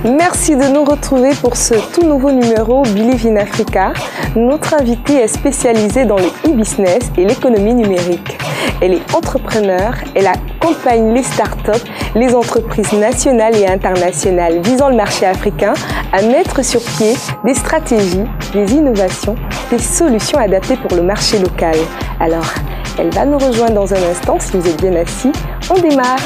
Merci de nous retrouver pour ce tout nouveau numéro Believe in Africa. Notre invitée est spécialisée dans le e-business et l'économie numérique. Elle est entrepreneure, elle accompagne les startups, les entreprises nationales et internationales visant le marché africain à mettre sur pied des stratégies, des innovations, des solutions adaptées pour le marché local. Alors, elle va nous rejoindre dans un instant. Si vous êtes bien assis, on démarre.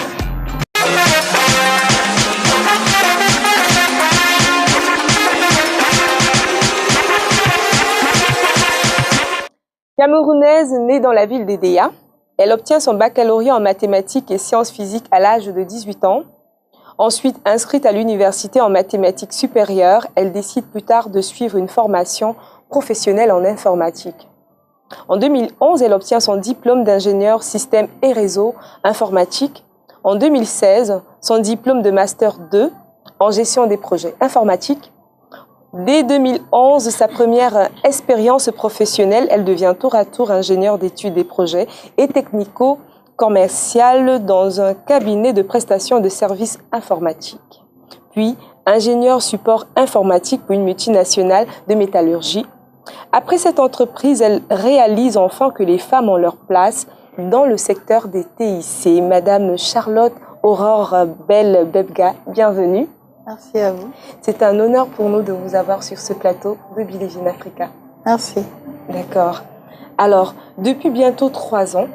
Camerounaise née dans la ville d'Edéa, elle obtient son baccalauréat en mathématiques et sciences physiques à l'âge de 18 ans. Ensuite, inscrite à l'université en mathématiques supérieures, elle décide plus tard de suivre une formation professionnelle en informatique. En 2011, elle obtient son diplôme d'ingénieur système et réseau informatique. En 2016, son diplôme de Master 2 en gestion des projets informatiques. Dès 2011, sa première expérience professionnelle, elle devient tour à tour ingénieure d'études des projets et technico-commerciale dans un cabinet de prestation de services informatiques. Puis, ingénieure support informatique pour une multinationale de métallurgie. Après cette entreprise, elle réalise enfin que les femmes ont leur place dans le secteur des TIC. Madame Charlotte Aurore Bell-Bebga, bienvenue. Merci à vous. C'est un honneur pour nous de vous avoir sur ce plateau de Believe in Africa. Merci. D'accord. Alors, depuis bientôt 3 ans,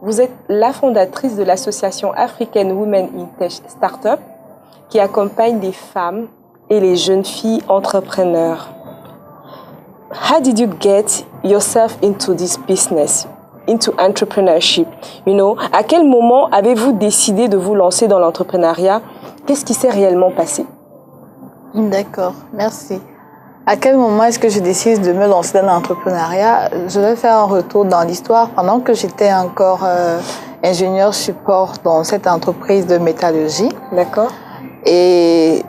vous êtes la fondatrice de l'association African Women in Tech Startup qui accompagne les femmes et les jeunes filles entrepreneurs. How did you get yourself into this business, into entrepreneurship? À quel moment avez-vous décidé de vous lancer dans l'entrepreneuriat? Qu'est-ce qui s'est réellement passé? D'accord, merci. À quel moment est-ce que je décide de me lancer dans l'entrepreneuriat? Je vais faire un retour dans l'histoire. Pendant que j'étais encore ingénieur support dans cette entreprise de métallurgie. D'accord. Et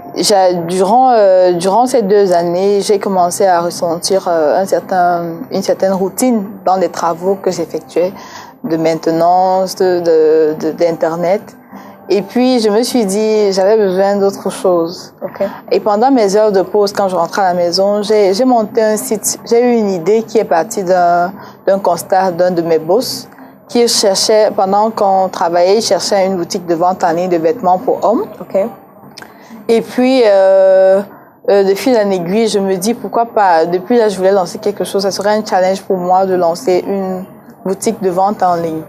durant ces 2 années, j'ai commencé à ressentir une certaine routine dans les travaux que j'effectuais de maintenance, d'Internet. Et puis, je me suis dit, j'avais besoin d'autre chose. Okay. Et pendant mes heures de pause, quand je rentrais à la maison, j'ai monté un site. J'ai eu une idée qui est partie d'un constat d'un de mes boss qui cherchait, pendant qu'on travaillait, il cherchait une boutique de vente en ligne de vêtements pour hommes. Okay. Et puis, de fil en aiguille, je me dis, pourquoi pas, depuis là, je voulais lancer quelque chose. Ça serait un challenge pour moi de lancer une boutique de vente en ligne.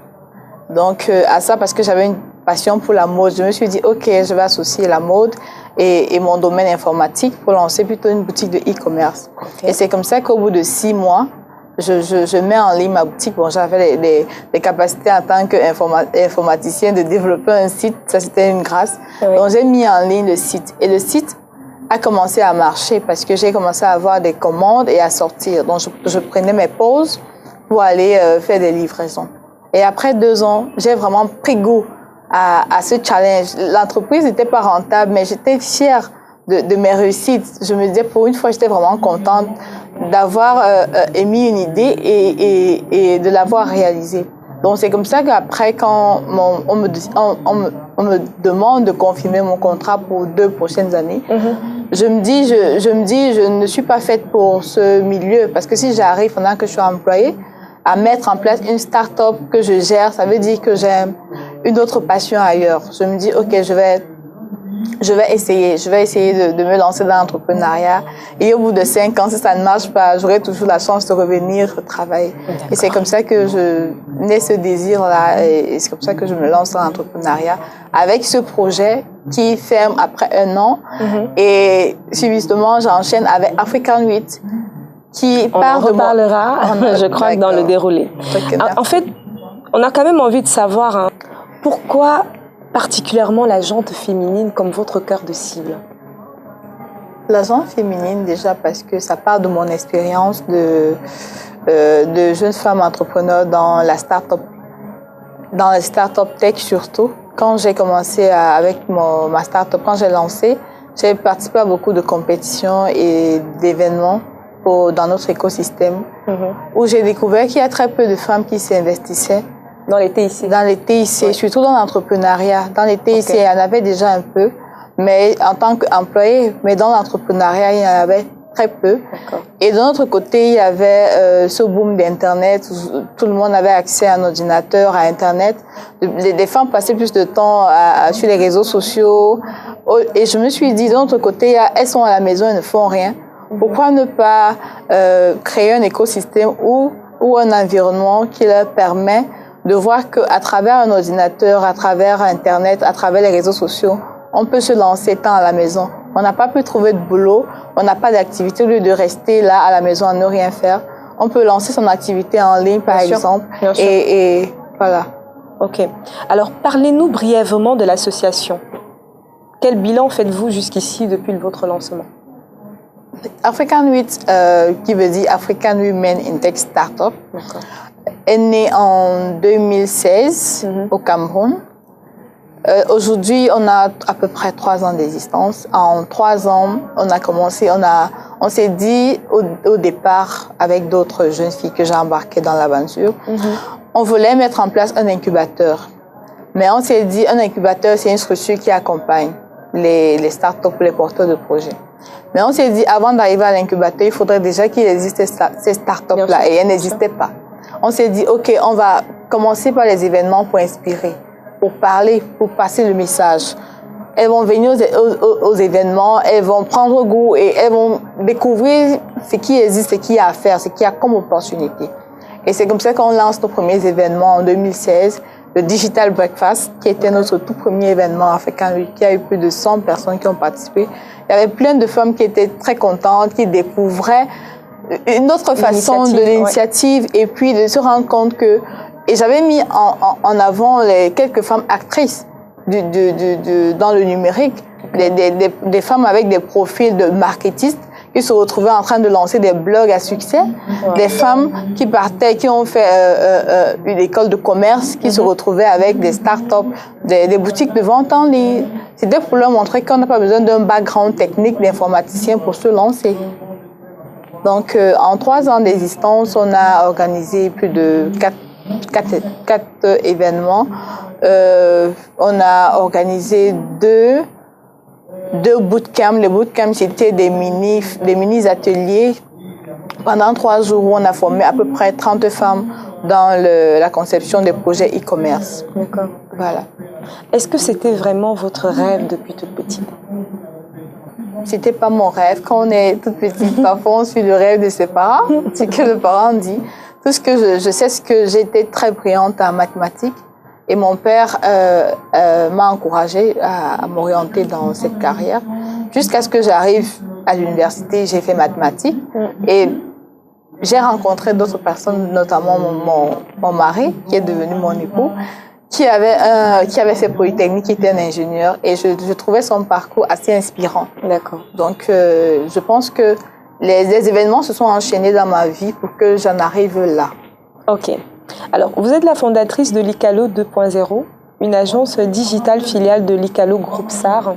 Donc, à ça, parce que j'avais une passion pour la mode, je me suis dit, OK, je vais associer la mode et mon domaine informatique pour lancer plutôt une boutique de e-commerce. Okay. Et c'est comme ça qu'au bout de 6 mois, je mets en ligne ma boutique. Bon, j'avais les capacités en tant qu'informaticien de développer un site. Ça, c'était une grâce. Oui. Donc, j'ai mis en ligne le site. Et le site a commencé à marcher parce que j'ai commencé à avoir des commandes et à sortir. Donc, je prenais mes pauses pour aller faire des livraisons. Et après 2 ans, j'ai vraiment pris goût à ce challenge. L'entreprise n'était pas rentable, mais j'étais fière de mes réussites. Je me disais, pour une fois, j'étais vraiment contente d'avoir émis une idée et de l'avoir réalisée. Donc, c'est comme ça qu'après, quand on me demande de confirmer mon contrat pour 2 prochaines années, je me dis, je ne suis pas faite pour ce milieu. Parce que si j'arrive, pendant que je suis employée, à mettre en place une start-up que je gère, ça veut dire que j'ai une autre passion ailleurs. Je me dis, OK, je vais essayer de me lancer dans l'entrepreneuriat. Et au bout de 5 ans, si ça ne marche pas, j'aurai toujours la chance de revenir travailler. Et c'est comme ça que je nais ce désir-là et c'est comme ça que je me lance dans l'entrepreneuriat avec ce projet qui ferme après 1 an. Et subitement, j'enchaîne avec African 8. On en reparlera, je crois, dans le déroulé. En fait, on a quand même envie de savoir pourquoi particulièrement la jante féminine comme votre cœur de cible. La jante féminine, déjà parce que ça part de mon expérience de jeune femme entrepreneur dans la start-up tech surtout. Quand j'ai commencé avec ma start-up, quand j'ai lancé, j'ai participé à beaucoup de compétitions et d'événements dans notre écosystème, où j'ai découvert qu'il y a très peu de femmes qui s'investissaient Dans les TIC. Dans les TIC, surtout dans l'entrepreneuriat. Dans les TIC, il y en avait déjà un peu, mais en tant qu'employé, mais dans l'entrepreneuriat, il y en avait très peu. Et de l'autre côté, il y avait ce boom d'Internet, où tout le monde avait accès à un ordinateur, à Internet. Les femmes passaient plus de temps sur les réseaux sociaux. Et je me suis dit, de l'autre côté, elles sont à la maison, elles ne font rien. Pourquoi ne pas créer un écosystème ou un environnement qui leur permet de voir qu'à travers un ordinateur, à travers Internet, à travers les réseaux sociaux, on peut se lancer tant à la maison. On n'a pas pu trouver de boulot, on n'a pas d'activité. Au lieu de rester là à la maison à ne rien faire, on peut lancer son activité en ligne, par exemple. Et voilà. Ok. Alors, parlez-nous brièvement de l'association. Quel bilan faites-vous jusqu'ici depuis votre lancement? African 8, qui veut dire African Women in Tech Startup, est né en 2016 au Cameroun. Aujourd'hui, on a à peu près 3 ans d'existence. En 3 ans, on a commencé, on s'est dit au départ, avec d'autres jeunes filles que j'ai embarquées dans l'aventure, on voulait mettre en place un incubateur. Mais on s'est dit, un incubateur, c'est une structure qui accompagne les startups, les porteurs de projets. Mais on s'est dit, avant d'arriver à l'incubateur, il faudrait déjà qu'il existe ces startups-là, et elles n'existaient pas. On s'est dit, OK, on va commencer par les événements pour inspirer, pour parler, pour passer le message. Elles vont venir aux événements, elles vont prendre goût et elles vont découvrir ce qui existe, ce qu'il y a à faire, ce qu'il y a comme opportunité. Et c'est comme ça qu'on lance nos premiers événements en 2016, le Digital Breakfast, qui était notre tout premier événement africain, qui a eu plus de 100 personnes qui ont participé. Il y avait plein de femmes qui étaient très contentes, qui découvraient une autre façon de l'initiative et puis de se rendre compte que... Et j'avais mis en avant quelques femmes actrices dans le numérique, des femmes avec des profils de marketistes qui se retrouvaient en train de lancer des blogs à succès, des femmes qui partaient, qui ont fait une école de commerce, qui se retrouvaient avec des startups, des boutiques de vente en ligne. C'était pour leur montrer qu'on n'a pas besoin d'un background technique d'informaticien pour se lancer. Donc, en 3 ans d'existence, on a organisé plus de 4 événements. On a organisé deux bootcamps. Les bootcamps, c'était des mini ateliers. Pendant 3 jours, on a formé à peu près 30 femmes dans la conception des projets e-commerce. D'accord. Voilà. Est-ce que c'était vraiment votre rêve depuis toute petite? C'était pas mon rêve. Quand on est toute petite, parfois on suit le rêve de ses parents, c'est que le parent dit. Tout ce que je sais, c'est que j'étais très brillante en mathématiques et mon père m'a encouragée à m'orienter dans cette carrière. Jusqu'à ce que j'arrive à l'université, j'ai fait mathématiques et j'ai rencontré d'autres personnes, notamment mon mari, qui est devenu mon époux, qui avait fait Polytechnique, qui était un ingénieur, et je trouvais son parcours assez inspirant. D'accord. Donc, je pense que les événements se sont enchaînés dans ma vie pour que j'en arrive là. Ok. Alors, vous êtes la fondatrice de l'Icalo 2.0, une agence digitale filiale de l'Icalo Groupe SAR,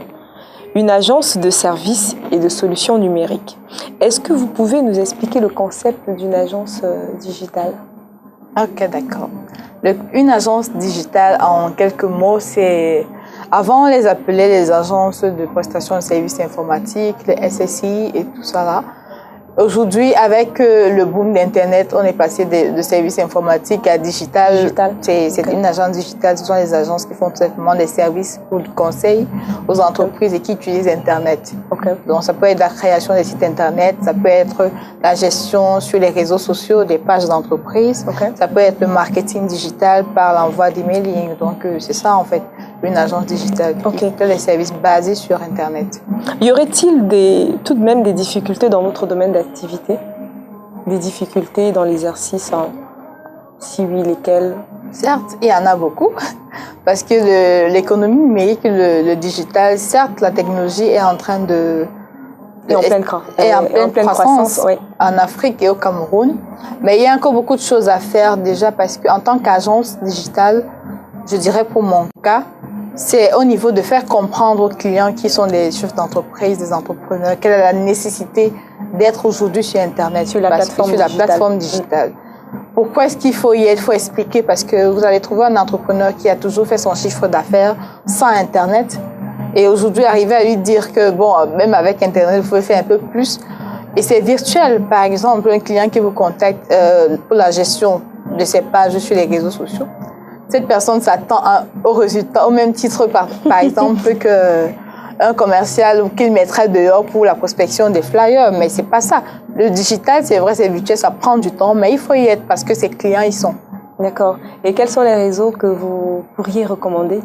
une agence de services et de solutions numériques. Est-ce que vous pouvez nous expliquer le concept d'une agence digitale? Ok, d'accord. Une agence digitale, en quelques mots, c'est... Avant, on les appelait les agences de prestation de services informatiques, les SSI et tout ça là. Aujourd'hui, avec le boom d'Internet, on est passé de services informatiques à digital. C'est une agence digitale. Ce sont les agences qui font tout simplement des services ou du conseil aux entreprises et qui utilisent Internet. Donc, ça peut être la création des sites Internet, ça peut être la gestion sur les réseaux sociaux des pages d'entreprise, ça peut être le marketing digital par l'envoi d'emailing. Donc, c'est ça, en fait, une agence digitale qui fait des services basés sur Internet. Y aurait-il tout de même des difficultés dans votre domaine d'activité? Des difficultés dans l'exercice? Si oui, lesquelles? Certes, il y en a beaucoup, parce que l'économie numérique, le digital, certes, la technologie est en train de... Et en pleine croissance en Afrique et au Cameroun. Mais il y a encore beaucoup de choses à faire déjà, parce qu'en tant qu'agence digitale, je dirais pour mon cas, c'est au niveau de faire comprendre aux clients qui sont des chefs d'entreprise, des entrepreneurs, quelle est la nécessité d'être aujourd'hui sur Internet, sur la plateforme digitale. Pourquoi est-ce qu'il faut y être? Il faut expliquer, parce que vous allez trouver un entrepreneur qui a toujours fait son chiffre d'affaires sans Internet. Et aujourd'hui, arriver à lui dire que, bon, même avec Internet, vous pouvez faire un peu plus. Et c'est virtuel. Par exemple, un client qui vous contacte pour la gestion de ses pages sur les réseaux sociaux. Cette personne s'attend au résultat, au même titre, par exemple, qu'un commercial qu'il mettrait dehors pour la prospection des flyers. Mais c'est pas ça. Le digital, c'est vrai, c'est virtuel, ça prend du temps, mais il faut y être parce que ses clients y sont. D'accord. Et quels sont les réseaux que vous pourriez recommander?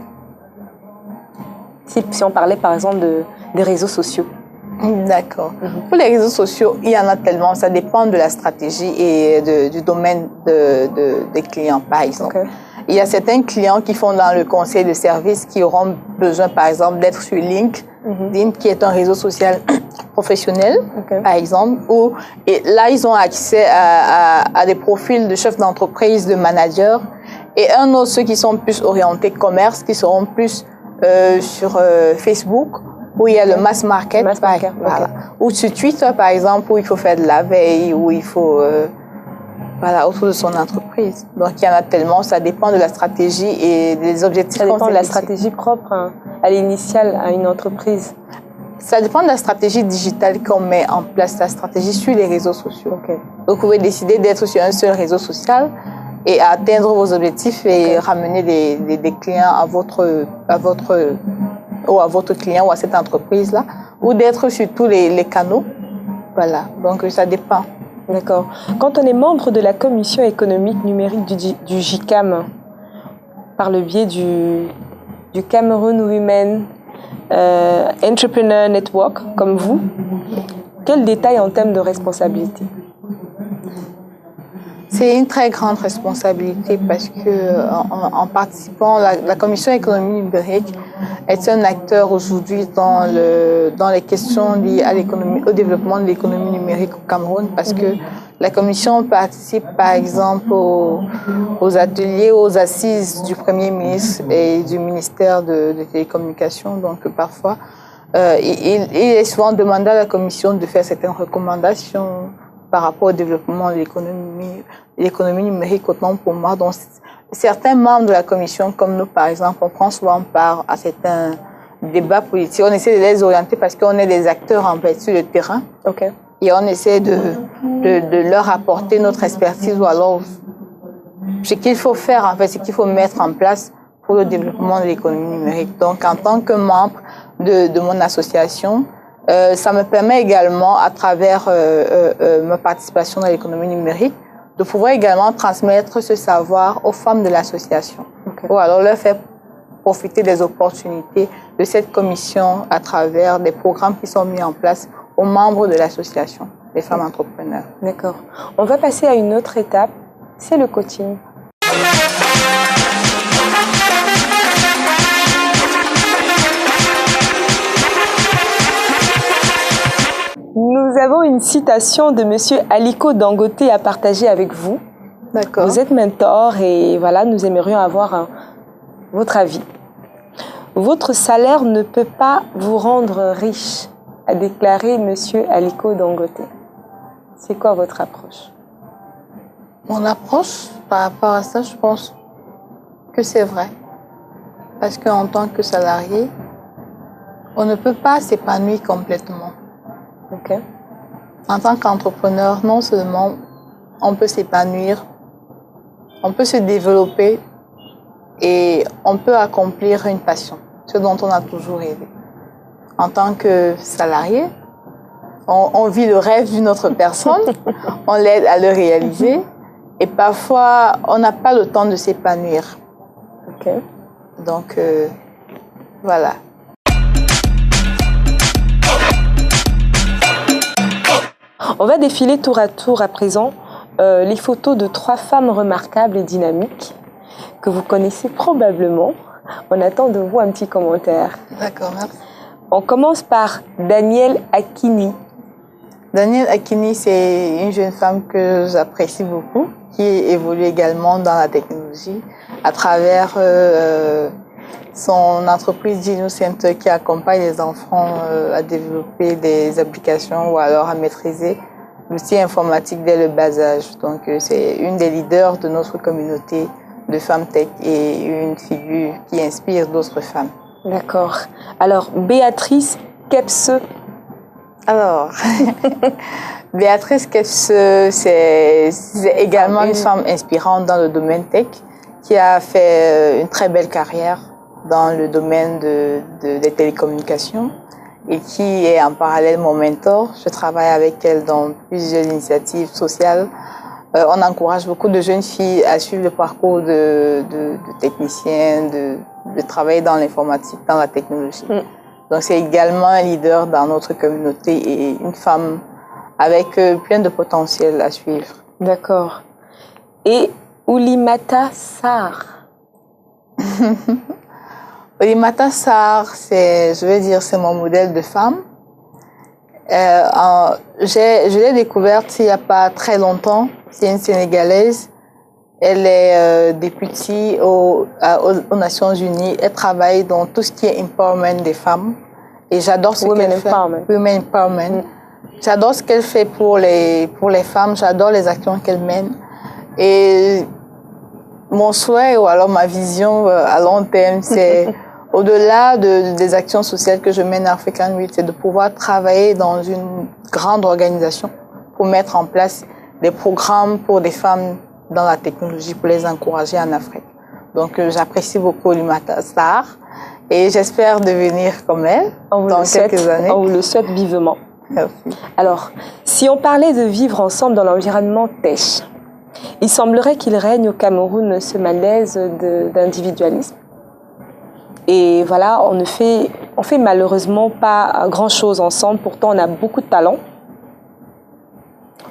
Si on parlait par exemple des réseaux sociaux. D'accord. Pour les réseaux sociaux, il y en a tellement. Ça dépend de la stratégie et du domaine des clients, par exemple. Okay. Il y a certains clients qui font dans le conseil de service qui auront besoin, par exemple, d'être sur LinkedIn, qui est un réseau social professionnel, par exemple, et là, ils ont accès à des profils de chefs d'entreprise, de managers, et un autre, ceux qui sont plus orientés commerce, qui seront plus sur Facebook, où il y a le mass market, voilà. Ou sur Twitter, par exemple, où il faut faire de la veille, où il faut... voilà, autour de son entreprise. Donc, il y en a tellement, ça dépend de la stratégie et des objectifs. Ça dépend de la stratégie propre à l'initiale à une entreprise. Ça dépend de la stratégie digitale qu'on met en place, la stratégie sur les réseaux sociaux. Okay. Donc, vous pouvez décider d'être sur un seul réseau social et atteindre vos objectifs et ramener des clients à votre client ou à cette entreprise-là, ou d'être sur tous les canaux. Voilà, donc ça dépend. D'accord. Quand on est membre de la commission économique numérique du GICAM, par le biais du Cameroun Women Entrepreneur Network, comme vous, quels détails en termes de responsabilité? C'est une très grande responsabilité parce que en participant, la commission économie numérique est un acteur aujourd'hui dans les questions liées à l'économie, au développement de l'économie numérique au Cameroun, parce que la commission participe par exemple aux ateliers, aux assises du Premier ministre et du ministère de télécommunications. Donc parfois, il est souvent demandé à la commission de faire certaines recommandations par rapport au développement de l'économie numérique, autant pour moi. Donc, certains membres de la commission, comme nous par exemple, on prend souvent part à certains débats politiques. On essaie de les orienter parce qu'on est des acteurs en fait sur le terrain. Okay. Et on essaie de leur apporter notre expertise ou alors ce qu'il faut faire en fait, ce qu'il faut mettre en place pour le développement de l'économie numérique. Donc, en tant que membre de mon association, ça me permet également, à travers ma participation dans l'économie numérique, de pouvoir également transmettre ce savoir aux femmes de l'association. Ou alors leur faire profiter des opportunités de cette commission à travers des programmes qui sont mis en place aux membres de l'association, les femmes entrepreneurs. D'accord. On va passer à une autre étape, c'est le coaching. Nous avons une citation de Monsieur Aliko Dangote à partager avec vous. D'accord. Vous êtes mentor et voilà, nous aimerions avoir votre avis. Votre salaire ne peut pas vous rendre riche, a déclaré Monsieur Aliko Dangote. C'est quoi votre approche? Mon approche par rapport à ça, je pense que c'est vrai. Parce qu'en tant que salarié, on ne peut pas s'épanouir complètement. Okay. En tant qu'entrepreneur, non seulement on peut s'épanouir, on peut se développer et on peut accomplir une passion, ce dont on a toujours rêvé. En tant que salarié, on vit le rêve d'une autre personne, on l'aide à le réaliser et parfois on n'a pas le temps de s'épanouir. Okay. Donc voilà. On va défiler tour à tour à présent les photos de 3 femmes remarquables et dynamiques que vous connaissez probablement. On attend de vous un petit commentaire. D'accord, merci. On commence par Danielle Akini. Danielle Akini, c'est une jeune femme que j'apprécie beaucoup, qui évolue également dans la technologie à travers son entreprise Gino Center qui accompagne les enfants à développer des applications ou alors à maîtriser l'outil informatique dès le bas âge. Donc c'est une des leaders de notre communauté de femmes tech et une figure qui inspire d'autres femmes. D'accord. Alors, Béatrice Kepse. Alors, Béatrice Kepse, c'est également une femme inspirante dans le domaine tech qui a fait une très belle carrière dans le domaine des télécommunications et qui est en parallèle mon mentor. Je travaille avec elle dans plusieurs initiatives sociales. On encourage beaucoup de jeunes filles à suivre le parcours de techniciens, de travailler dans l'informatique, dans la technologie. Donc c'est également un leader dans notre communauté et une femme avec plein de potentiel à suivre. D'accord. Et Oulimata Sarr. Oulimata Sarr, c'est mon modèle de femme. Je l'ai découverte il n'y a pas très longtemps. C'est une Sénégalaise. Elle est députée aux Nations Unies. Elle travaille dans tout ce qui est empowerment des femmes. Et j'adore ce qu'elle fait. Women Empowerment. J'adore ce qu'elle fait pour les femmes. J'adore les actions qu'elle mène. Et mon souhait ou alors ma vision à long terme, c'est au-delà des actions sociales que je mène à African Reach, c'est de pouvoir travailler dans une grande organisation pour mettre en place des programmes pour des femmes dans la technologie, pour les encourager en Afrique. Donc j'apprécie beaucoup Oulimata Sarr et j'espère devenir comme elle dans quelques années. On vous le souhaite vivement. Merci. Alors, si on parlait de vivre ensemble dans l'environnement tech, il semblerait qu'il règne au Cameroun ce malaise d'individualisme. Et voilà, on fait malheureusement pas grand-chose ensemble, pourtant on a beaucoup de talent.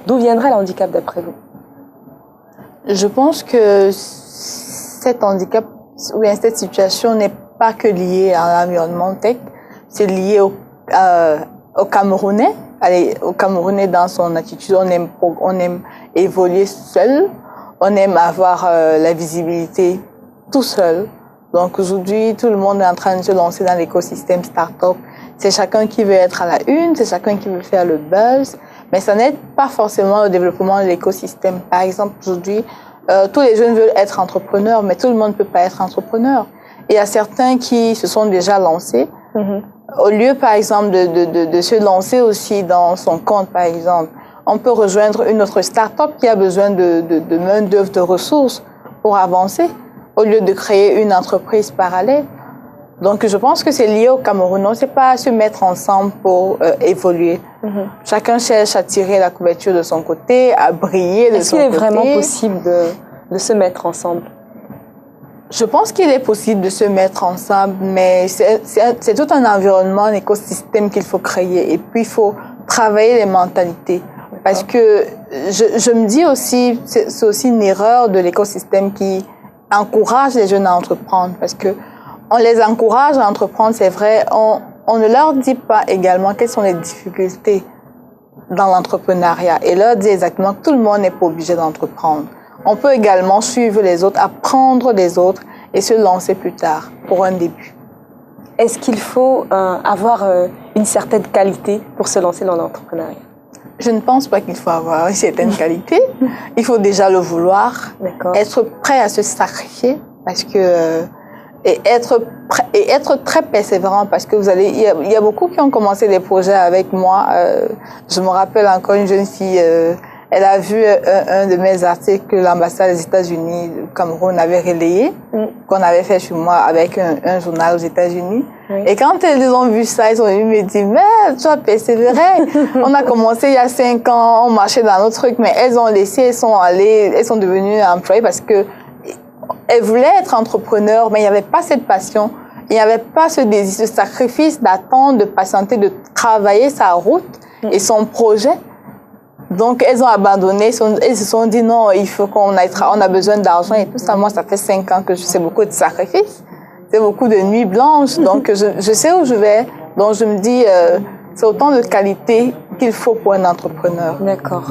D'où viendrait le handicap d'après vous? Je pense que cet handicap ou cette situation n'est pas que liée à l'environnement tech, c'est lié au Camerounais. Au Camerounais dans son attitude, on aime évoluer seul, on aime avoir la visibilité tout seul. Donc aujourd'hui, tout le monde est en train de se lancer dans l'écosystème start-up. C'est chacun qui veut être à la une, c'est chacun qui veut faire le buzz, mais ça n'aide pas forcément au développement de l'écosystème. Par exemple, aujourd'hui, tous les jeunes veulent être entrepreneurs, mais tout le monde ne peut pas être entrepreneur. Et il y a certains qui se sont déjà lancés. Au lieu, par exemple, de se lancer aussi dans son compte, par exemple, on peut rejoindre une autre start-up qui a besoin de main-d'œuvre, de ressources pour avancer, au lieu de créer une entreprise parallèle. Donc, je pense que c'est lié au Cameroun. On ne sait pas se mettre ensemble pour évoluer. Chacun cherche à tirer la couverture de son côté, à briller de son côté. Est-ce qu'il est vraiment possible de se mettre ensemble? Je pense qu'il est possible de se mettre ensemble, mais c'est tout un environnement, un écosystème qu'il faut créer. Et puis, il faut travailler les mentalités. Parce que je me dis aussi, c'est aussi une erreur de l'écosystème qui encourage les jeunes à entreprendre. Parce que on les encourage à entreprendre, c'est vrai. On ne leur dit pas également quelles sont les difficultés dans l'entrepreneuriat. Et leur dit exactement que tout le monde n'est pas obligé d'entreprendre. On peut également suivre les autres, apprendre des autres et se lancer plus tard pour un début. Est-ce qu'il faut avoir une certaine qualité pour se lancer dans l'entrepreneuriat? Je ne pense pas qu'il faut avoir une certaine qualité. Il faut déjà le vouloir, être prêt à se sacrifier parce que et être très persévérant parce que il y a beaucoup qui ont commencé des projets avec moi. Je me rappelle encore une jeune fille. Elle a vu un de mes articles que l'ambassade des États-Unis du Cameroun avait relayé, qu'on avait fait chez moi avec un journal aux États-Unis. Et quand elles ont vu ça, elles ont me dit, mais tu as persévéré. On a commencé il y a 5 ans, on marchait dans notre truc, mais elles ont laissé, elles sont devenues employées parce que elles voulaient être entrepreneurs, mais il n'y avait pas cette passion, il n'y avait pas ce désir, ce sacrifice d'attendre, de patienter, de travailler sa route et son projet. Donc, elles ont abandonné, elles se sont dit non, il faut on a besoin d'argent et tout ça. Moi, ça fait 5 ans que je fais beaucoup de sacrifices, c'est beaucoup de nuits blanches, donc je sais où je vais. Donc, je me dis, c'est autant de qualité qu'il faut pour un entrepreneur. D'accord.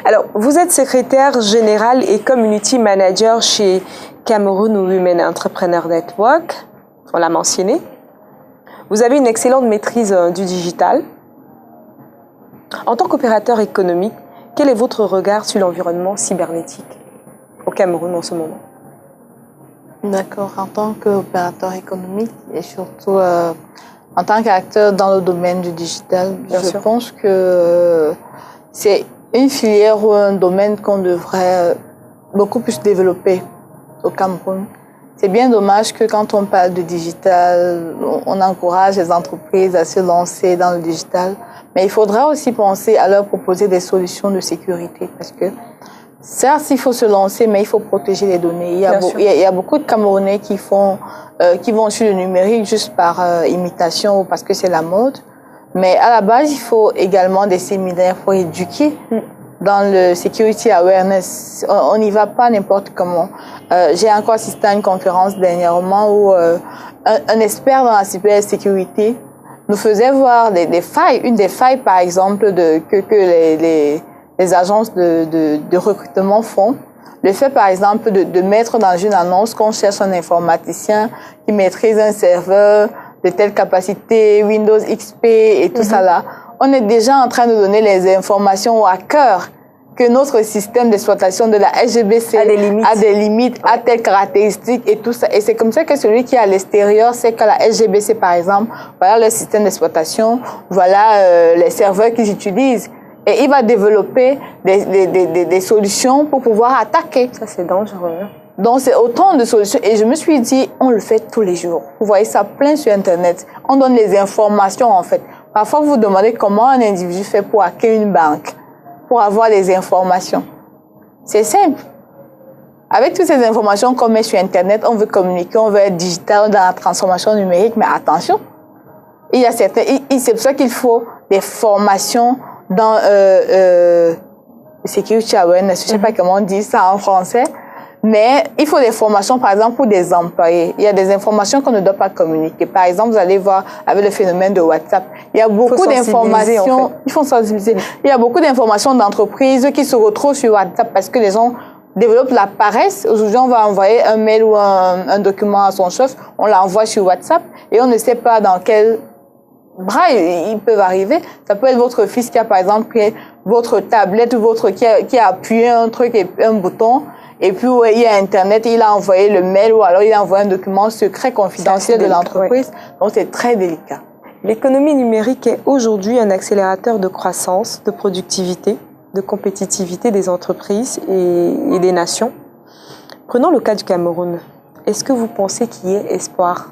Alors, vous êtes secrétaire général et community manager chez Cameroun Women Entrepreneur Network, on l'a mentionné. Vous avez une excellente maîtrise du digital. En tant qu'opérateur économique, quel est votre regard sur l'environnement cybernétique? au Cameroun en ce moment. D'accord. En tant qu'opérateur économique et surtout en tant qu'acteur dans le domaine du digital, je pense que c'est une filière ou un domaine qu'on devrait beaucoup plus développer au Cameroun. C'est bien dommage que quand on parle de digital, on encourage les entreprises à se lancer dans le digital, mais il faudra aussi penser à leur proposer des solutions de sécurité parce que certes, il faut se lancer, mais il faut protéger les données. Il y a beaucoup de Camerounais qui vont sur le numérique juste par imitation ou parce que c'est la mode. Mais à la base, il faut également des séminaires pour éduquer dans le security awareness. On n'y va pas n'importe comment. J'ai encore assisté à une conférence dernièrement où un expert dans la cybersécurité nous faisait voir des failles. Une des failles, par exemple, que les agences de recrutement font. Le fait, par exemple, de mettre dans une annonce qu'on cherche un informaticien qui maîtrise un serveur de telle capacité, Windows XP et tout ça là. On est déjà en train de donner les informations aux hackers que notre système d'exploitation de la SGBC a des limites, a telles caractéristiques et tout ça. Et c'est comme ça que celui qui est à l'extérieur sait que la SGBC, par exemple, voilà le système d'exploitation, voilà les serveurs qu'ils utilisent. Et il va développer des solutions pour pouvoir attaquer. Ça, c'est dangereux. Donc, c'est autant de solutions. Et je me suis dit, on le fait tous les jours. Vous voyez ça plein sur Internet. On donne les informations, en fait. Parfois, vous vous demandez comment un individu fait pour hacker une banque, pour avoir des informations. C'est simple. Avec toutes ces informations qu'on met sur Internet, on veut communiquer, on veut être digital dans la transformation numérique. Mais attention, il y a certains... C'est pour ça qu'il faut des formations dans security awareness, je ne sais pas comment on dit ça en français, mais il faut des formations, par exemple, pour des employés. Il y a des informations qu'on ne doit pas communiquer. Par exemple, vous allez voir avec le phénomène de WhatsApp, il y a beaucoup d'informations. Il faut sensibiliser. Il y a beaucoup d'informations d'entreprises qui se retrouvent sur WhatsApp parce que les gens développent la paresse. Aujourd'hui, on va envoyer un mail ou un document à son chef, on l'envoie sur WhatsApp et on ne sait pas dans quel bras ils peuvent arriver. Ça peut être votre fils qui a, par exemple, pris votre tablette ou qui a appuyé un truc et un bouton. Et puis, il y a Internet, il a envoyé le mail ou alors il a envoyé un document secret confidentiel de l'entreprise. Donc, c'est très délicat. L'économie numérique est aujourd'hui un accélérateur de croissance, de productivité, de compétitivité des entreprises et des nations. Prenons le cas du Cameroun. Est-ce que vous pensez qu'il y ait espoir ?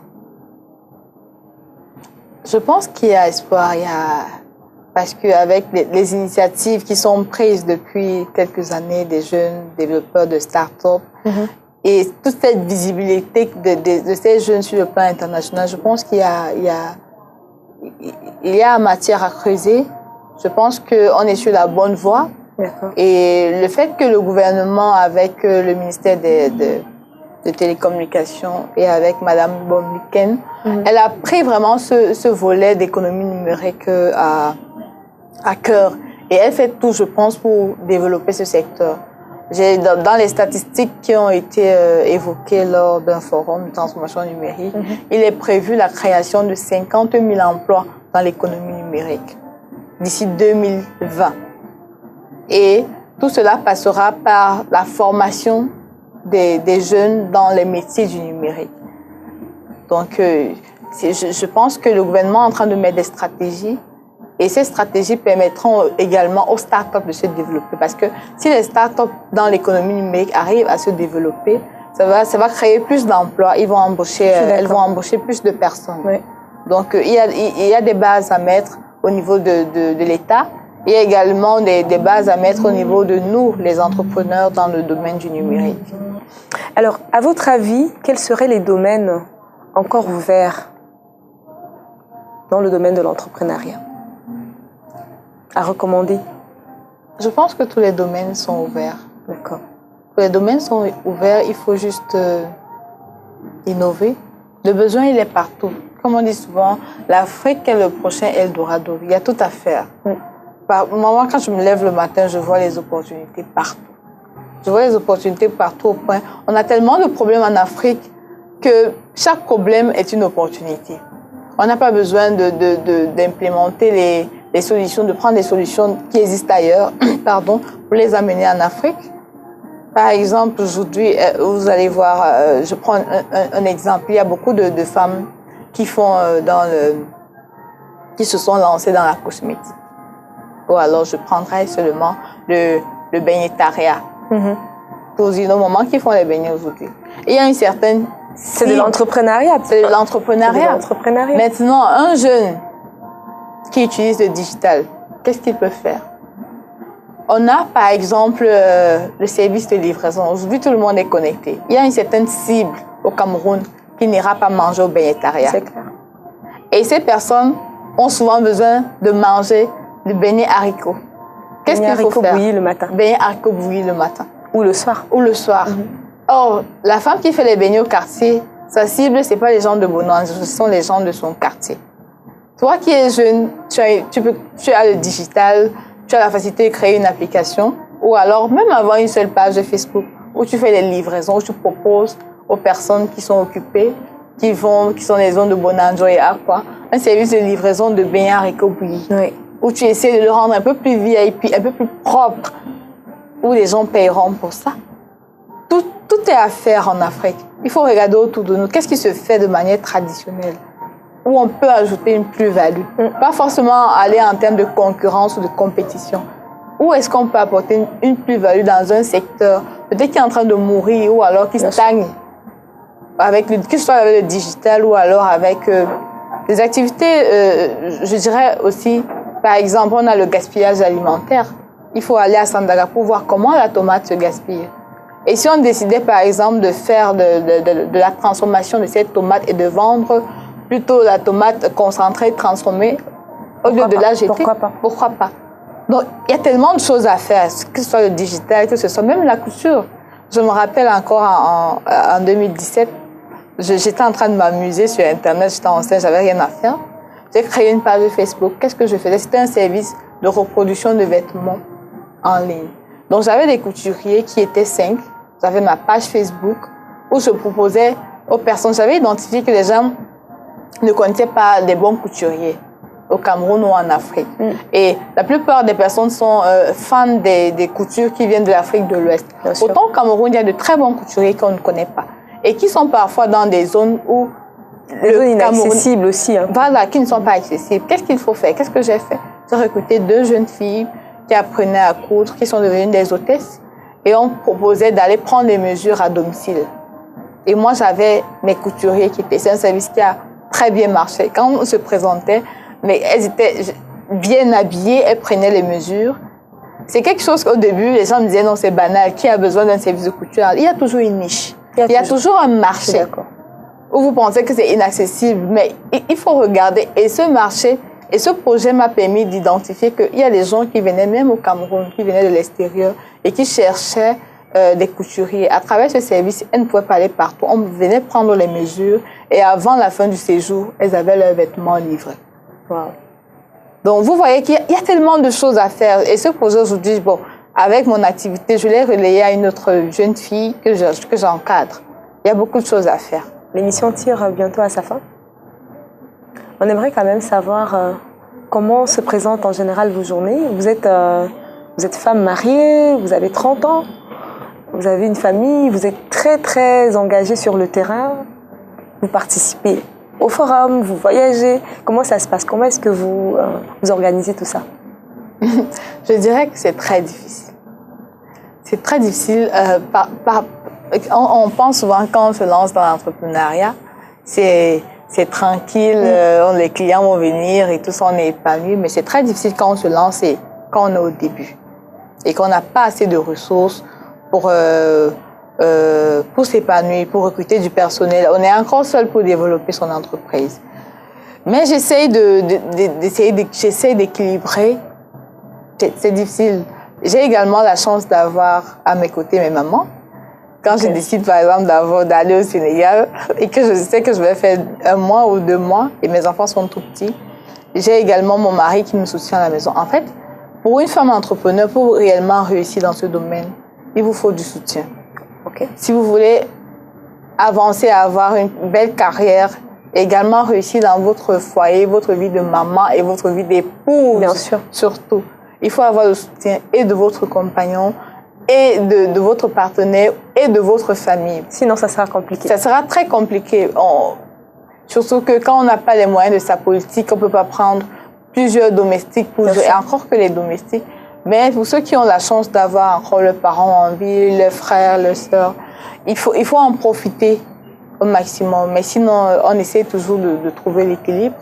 Je pense qu'il y a espoir, parce qu'avec les initiatives qui sont prises depuis quelques années des jeunes développeurs de start-up et toute cette visibilité de ces jeunes sur le plan international, je pense qu'il y a matière à creuser. Je pense qu'on est sur la bonne voie. Et le fait que le gouvernement, avec le ministère de télécommunications et avec Madame Bomliken, elle a pris vraiment ce volet d'économie numérique à cœur. Et elle fait tout, je pense, pour développer ce secteur. Dans les statistiques qui ont été évoquées lors d'un forum de transformation numérique, il est prévu la création de 50 000 emplois dans l'économie numérique d'ici 2020. Et tout cela passera par la formation des jeunes dans les métiers du numérique. Donc, je pense que le gouvernement est en train de mettre des stratégies et ces stratégies permettront également aux startups de se développer. Parce que si les startups dans l'économie numérique arrivent à se développer, ça va créer plus d'emplois. Elles vont embaucher plus de personnes. Oui. Donc, il y a des bases à mettre au niveau de l'État. Il y a également des bases à mettre au niveau de nous, les entrepreneurs, dans le domaine du numérique. Alors, à votre avis, quels seraient les domaines encore ouverts dans le domaine de l'entrepreneuriat à recommander? Je pense que tous les domaines sont ouverts. D'accord. Les domaines sont ouverts, il faut juste innover. Le besoin, il est partout. Comme on dit souvent, l'Afrique est le prochain Eldorado. Il y a tout à faire. Moi, quand je me lève le matin, je vois les opportunités partout. Je vois les opportunités partout au point. On a tellement de problèmes en Afrique que chaque problème est une opportunité. On n'a pas besoin d'implémenter les solutions, de prendre les solutions qui existent ailleurs, pardon, pour les amener en Afrique. Par exemple, aujourd'hui, vous allez voir, je prends un exemple, il y a beaucoup de femmes qui font qui se sont lancées dans la cosmétique. Ou alors, je prendrai seulement le beignetariat. Pour dire, au moment qui font les beignets aujourd'hui. Il y a une certaine... C'est de l'entrepreneuriat. C'est de l'entrepreneuriat. Maintenant, un jeune qui utilise le digital, qu'est-ce qu'il peut faire? On a, par exemple, le service de livraison. Aujourd'hui, tout le monde est connecté. Il y a une certaine cible au Cameroun qui n'ira pas manger au beignetariat. C'est clair. Et ces personnes ont souvent besoin de manger du beignet haricot. Qu'est-ce qu'il faut faire? Bouilli le matin. Beignet haricot bouilli le matin. Ou le soir. Ou le soir. Or, la femme qui fait les beignets au quartier, sa cible, ce n'est pas les gens de Bonanza, ce sont les gens de son quartier. Toi qui es jeune, tu as le digital, tu as la facilité de créer une application, ou alors même avoir une seule page de Facebook où tu fais les livraisons, où tu proposes aux personnes qui sont occupées, qui sont les zones de Bonanza et Aqua, un service de livraison de beignets haricots bouillis. Oui. Où tu essaies de le rendre un peu plus VIP, un peu plus propre, où les gens paieront pour ça. Tout est à faire en Afrique. Il faut regarder autour de nous. Qu'est-ce qui se fait de manière traditionnelle? Où on peut ajouter une plus-value. Pas forcément aller en termes de concurrence ou de compétition. Où est-ce qu'on peut apporter une plus-value dans un secteur, peut-être qui est en train de mourir ou alors qui stagne, que ce soit avec le digital ou alors avec des activités, je dirais aussi, par exemple, on a le gaspillage alimentaire. Il faut aller à Sandaga pour voir comment la tomate se gaspille. Et si on décidait, par exemple, de faire de la transformation de cette tomate et de vendre plutôt la tomate concentrée, transformée, au lieu de la jeter, pourquoi pas? Donc, il y a tellement de choses à faire, que ce soit le digital, que ce soit même la couture. Je me rappelle encore en 2017, j'étais en train de m'amuser sur Internet, j'étais enceinte, j'avais rien à faire. J'ai créé une page de Facebook. Qu'est-ce que je faisais? C'était un service de reproduction de vêtements en ligne. Donc, j'avais des couturiers qui étaient 5. J'avais ma page Facebook où je proposais aux personnes. J'avais identifié que les gens ne connaissaient pas les bons couturiers au Cameroun ou en Afrique. Et la plupart des personnes sont fans des coutures qui viennent de l'Afrique de l'Ouest. Autant au Cameroun, il y a de très bons couturiers qu'on ne connaît pas. Et qui sont parfois dans des zones où... Les zones inaccessibles aussi. Voilà, qui ne sont pas accessibles. Qu'est-ce qu'il faut faire? Qu'est-ce que j'ai fait? J'ai recruté 2 jeunes filles qui apprenaient à coudre, qui sont devenues des hôtesses. Et on proposait d'aller prendre les mesures à domicile. Et moi, j'avais mes couturiers qui étaient... C'est un service qui a très bien marché. Quand on se présentait, mais elles étaient bien habillées, elles prenaient les mesures. C'est quelque chose qu'au début, les gens me disaient, non, c'est banal. Qui a besoin d'un service de couture? Il y a toujours une niche. Il y a toujours un marché où vous pensez que c'est inaccessible. Mais il faut regarder. Et ce marché... Et ce projet m'a permis d'identifier qu'il y a des gens qui venaient même au Cameroun, qui venaient de l'extérieur et qui cherchaient des couturiers. À travers ce service, elles ne pouvaient pas aller partout. On venait prendre les mesures et avant la fin du séjour, elles avaient leurs vêtements livrés. Wow. Donc, vous voyez qu'il y a tellement de choses à faire. Et ce projet aujourd'hui, bon, avec mon activité, je l'ai relayé à une autre jeune fille que j'encadre. Il y a beaucoup de choses à faire. L'émission tire bientôt à sa fin. On aimerait quand même savoir comment se présentent en général vos journées. Vous êtes femme mariée, vous avez 30 ans, vous avez une famille, vous êtes très très engagée sur le terrain, vous participez au forum, vous voyagez. Comment ça se passe? Comment est-ce que vous organisez tout ça? Je dirais que c'est très difficile. C'est très difficile. On pense souvent quand on se lance dans l'entrepreneuriat, c'est tranquille, les clients vont venir et tout ça, on est épanoui. Mais c'est très difficile quand on se lance et quand on est au début. Et qu'on n'a pas assez de ressources pour s'épanouir, pour recruter du personnel. On est encore seul pour développer son entreprise. Mais j'essaie d'équilibrer. C'est difficile. J'ai également la chance d'avoir à mes côtés mes mamans. Quand je décide, par exemple, d'aller au Sénégal et que je sais que je vais faire 1 mois ou 2 mois et mes enfants sont tout petits, j'ai également mon mari qui me soutient à la maison. En fait, pour une femme entrepreneur, pour réellement réussir dans ce domaine, il vous faut du soutien. Si vous voulez avancer, avoir une belle carrière, également réussir dans votre foyer, votre vie de maman et votre vie d'épouse, bien sûr, surtout, il faut avoir le soutien et de votre compagnon et de votre partenaire et de votre famille. Sinon, ça sera compliqué. Ça sera très compliqué. Surtout que quand on n'a pas les moyens de sa politique, on ne peut pas prendre plusieurs domestiques pour gérer, encore que les domestiques. Mais pour ceux qui ont la chance d'avoir encore leurs parents en vie, leurs frères, leurs sœurs, il faut en profiter au maximum. Mais sinon, on essaie toujours de trouver l'équilibre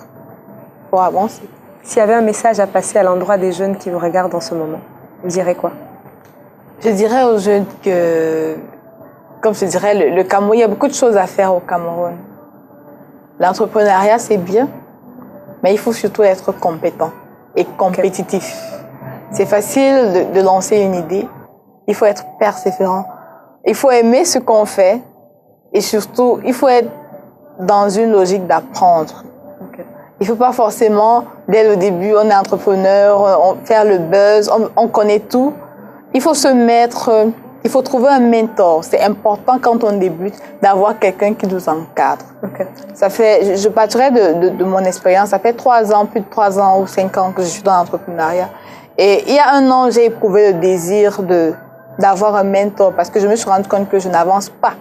pour avancer. S'il y avait un message à passer à l'endroit des jeunes qui vous regardent en ce moment, vous direz quoi? Je dirais aux jeunes que, comme je dirais, le Cameroun, il y a beaucoup de choses à faire au Cameroun. L'entrepreneuriat, c'est bien, mais il faut surtout être compétent et compétitif. C'est facile de lancer une idée. Il faut être persévérant. Il faut aimer ce qu'on fait. Et surtout, il faut être dans une logique d'apprendre. Il ne faut pas forcément, dès le début, on est entrepreneur, faire le buzz, on connaît tout. Il faut se mettre, il faut trouver un mentor. C'est important quand on débute d'avoir quelqu'un qui nous encadre. Ça fait, je partirai de mon expérience. Ça fait 3 ans, plus de 3 ans ou 5 ans que je suis dans l'entrepreneuriat. Et il y a 1 an, j'ai éprouvé le désir d'avoir un mentor parce que je me suis rendu compte que je n'avance pas.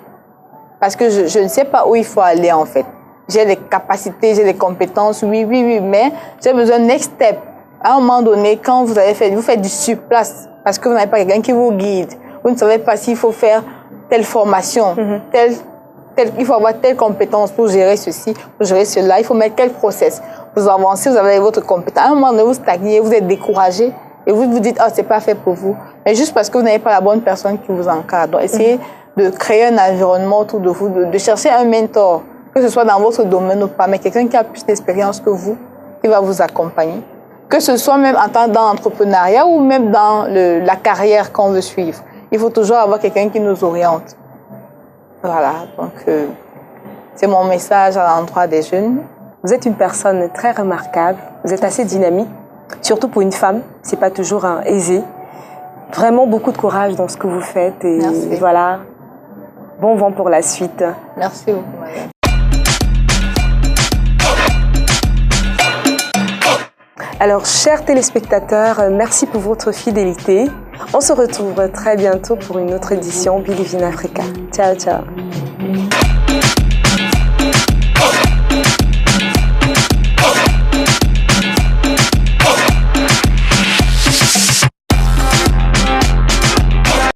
Parce que je ne sais pas où il faut aller en fait. J'ai les capacités, j'ai les compétences, oui, mais j'ai besoin d'un next step. À un moment donné, quand vous faites du surplace parce que vous n'avez pas quelqu'un qui vous guide. Vous ne savez pas s'il faut faire telle formation, il faut avoir telle compétence pour gérer ceci, pour gérer cela. Il faut mettre quel process. Vous avancez, vous avez votre compétence. À un moment donné, vous stagnez, vous êtes découragé et vous vous dites, ah, c'est pas fait pour vous. Mais juste parce que vous n'avez pas la bonne personne qui vous encadre. Donc, essayez de créer un environnement autour de vous, de chercher un mentor, que ce soit dans votre domaine ou pas, mais quelqu'un qui a plus d'expérience que vous, qui va vous accompagner. Que ce soit même dans l'entrepreneuriat ou même dans la carrière qu'on veut suivre. Il faut toujours avoir quelqu'un qui nous oriente. Voilà, donc c'est mon message à l'endroit des jeunes. Vous êtes une personne très remarquable, vous êtes assez dynamique, surtout pour une femme, c'est pas toujours aisé. Vraiment beaucoup de courage dans ce que vous faites et merci. Voilà, bon vent pour la suite. Merci beaucoup, madame. Alors, chers téléspectateurs, merci pour votre fidélité. On se retrouve très bientôt pour une autre édition Believe in Africa. Ciao, ciao.